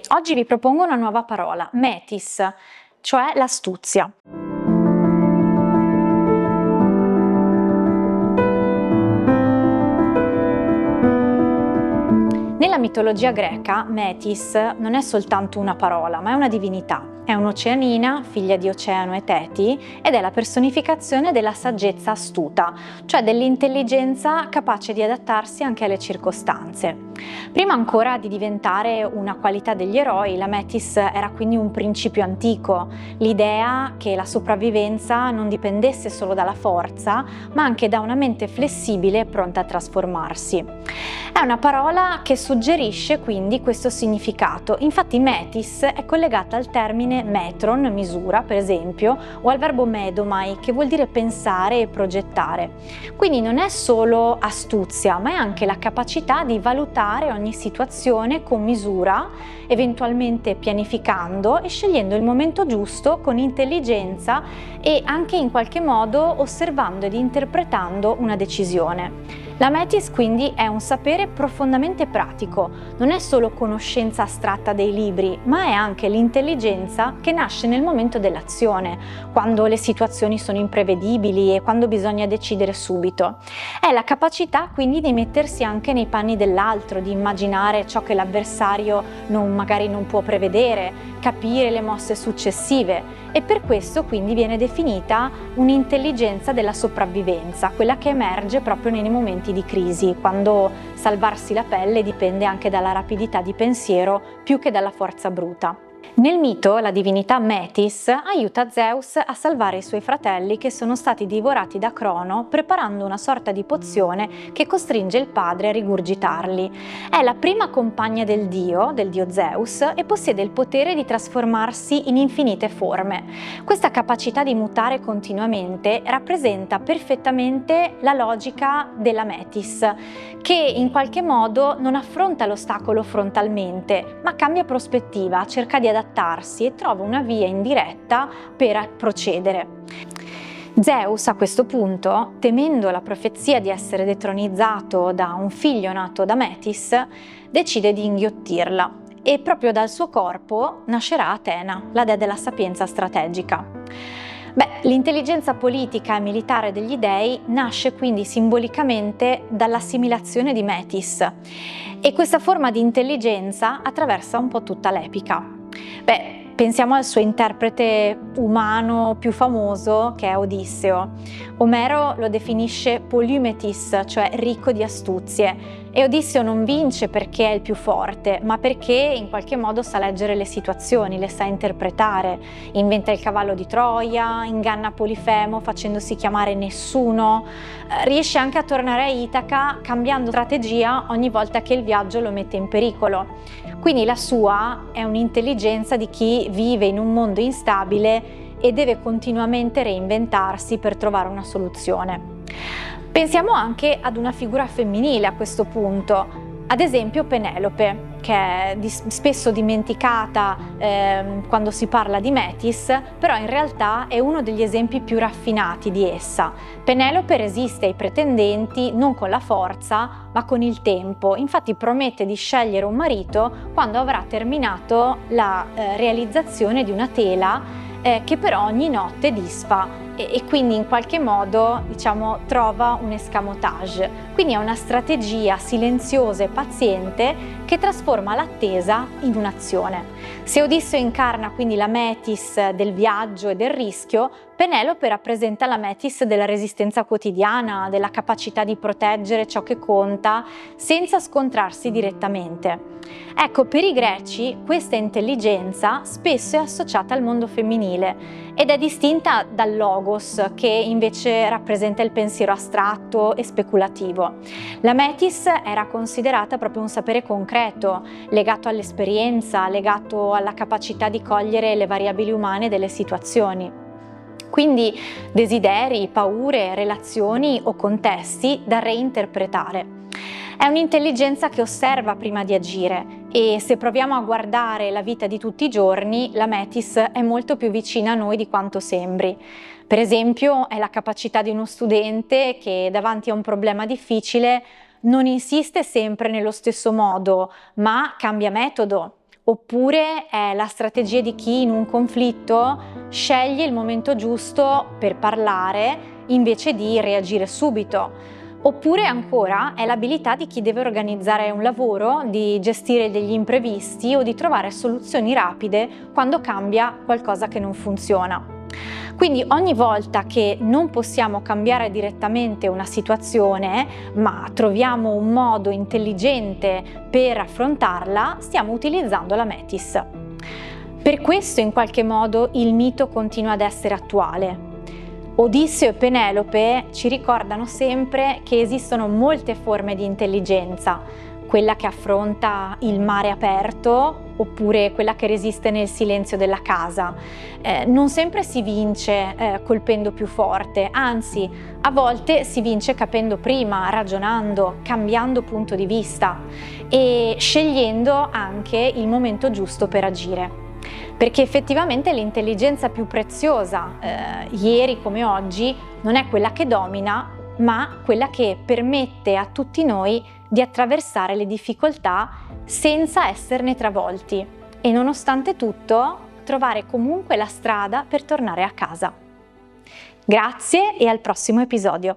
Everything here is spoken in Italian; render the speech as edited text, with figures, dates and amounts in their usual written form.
oggi vi propongo una nuova parola, metis, cioè l'astuzia. Nella mitologia greca, Metis non è soltanto una parola, ma è una divinità. È un'oceanina, figlia di Oceano e Teti, ed è la personificazione della saggezza astuta, cioè dell'intelligenza capace di adattarsi anche alle circostanze. Prima ancora di diventare una qualità degli eroi, la Metis era quindi un principio antico, l'idea che la sopravvivenza non dipendesse solo dalla forza, ma anche da una mente flessibile e pronta a trasformarsi. È una parola che suggerisce quindi questo significato. Infatti metis è collegata al termine metron, misura per esempio, o al verbo medomai, che vuol dire pensare e progettare. Quindi non è solo astuzia, ma è anche la capacità di valutare ogni situazione con misura, eventualmente pianificando e scegliendo il momento giusto con intelligenza e anche in qualche modo osservando ed interpretando una decisione. La metis quindi è un sapere profondamente pratico, non è solo conoscenza astratta dei libri, ma è anche l'intelligenza che nasce nel momento dell'azione, quando le situazioni sono imprevedibili e quando bisogna decidere subito. È la capacità quindi di mettersi anche nei panni dell'altro, di immaginare ciò che l'avversario magari non può prevedere, capire le mosse successive, e per questo quindi viene definita un'intelligenza della sopravvivenza, quella che emerge proprio nei momenti di crisi, quando salvarsi la pelle dipende anche dalla rapidità di pensiero più che dalla forza bruta. Nel mito, la divinità Metis aiuta Zeus a salvare i suoi fratelli che sono stati divorati da Crono preparando una sorta di pozione che costringe il padre a rigurgitarli. È la prima compagna del dio Zeus, e possiede il potere di trasformarsi in infinite forme. Questa capacità di mutare continuamente rappresenta perfettamente la logica della Metis, che in qualche modo non affronta l'ostacolo frontalmente, ma cambia prospettiva, cerca di adattarsi e trova una via indiretta per procedere. Zeus a questo punto, temendo la profezia di essere detronizzato da un figlio nato da Metis, decide di inghiottirla e proprio dal suo corpo nascerà Atena, la dea della sapienza strategica. L'intelligenza politica e militare degli dei nasce quindi simbolicamente dall'assimilazione di Metis, e questa forma di intelligenza attraversa un po' tutta l'epica. Pensiamo al suo interprete umano più famoso, che è Odisseo. Omero lo definisce polymetis, cioè ricco di astuzie, e Odisseo non vince perché è il più forte, ma perché in qualche modo sa leggere le situazioni, le sa interpretare. Inventa il cavallo di Troia, inganna Polifemo facendosi chiamare Nessuno, riesce anche a tornare a Itaca cambiando strategia ogni volta che il viaggio lo mette in pericolo. Quindi la sua è un'intelligenza di chi vive in un mondo instabile e deve continuamente reinventarsi per trovare una soluzione. Pensiamo anche ad una figura femminile a questo punto, ad esempio Penelope, che è spesso dimenticata quando si parla di Metis, però in realtà è uno degli esempi più raffinati di essa. Penelope resiste ai pretendenti non con la forza, ma con il tempo. Infatti promette di scegliere un marito quando avrà terminato la realizzazione di una tela che però ogni notte disfa e quindi in qualche modo trova un escamotage. Quindi è una strategia silenziosa e paziente che trasforma l'attesa in un'azione. Se Odisseo incarna quindi la Metis del viaggio e del rischio, Penelope rappresenta la Metis della resistenza quotidiana, della capacità di proteggere ciò che conta senza scontrarsi direttamente. Ecco, per i greci questa intelligenza spesso è associata al mondo femminile ed è distinta dal logos, che invece rappresenta il pensiero astratto e speculativo. La Metis era considerata proprio un sapere concreto, legato all'esperienza, legato alla capacità di cogliere le variabili umane delle situazioni. Quindi desideri, paure, relazioni o contesti da reinterpretare. È un'intelligenza che osserva prima di agire e se proviamo a guardare la vita di tutti i giorni, la Metis è molto più vicina a noi di quanto sembri. Per esempio, è la capacità di uno studente che davanti a un problema difficile non insiste sempre nello stesso modo, ma cambia metodo. oppure è la strategia di chi in un conflitto sceglie il momento giusto per parlare invece di reagire subito. Oppure ancora è l'abilità di chi deve organizzare un lavoro, di gestire degli imprevisti o di trovare soluzioni rapide quando cambia qualcosa che non funziona. Quindi ogni volta che non possiamo cambiare direttamente una situazione, ma troviamo un modo intelligente per affrontarla, stiamo utilizzando la Metis. Per questo in qualche modo il mito continua ad essere attuale. Odisseo e Penelope ci ricordano sempre che esistono molte forme di intelligenza, quella che affronta il mare aperto oppure quella che resiste nel silenzio della casa. Non sempre si vince colpendo più forte, anzi a volte si vince capendo prima, ragionando, cambiando punto di vista e scegliendo anche il momento giusto per agire. Perché effettivamente l'intelligenza più preziosa, ieri come oggi, non è quella che domina, ma quella che permette a tutti noi di attraversare le difficoltà senza esserne travolti e nonostante tutto trovare comunque la strada per tornare a casa. Grazie e al prossimo episodio.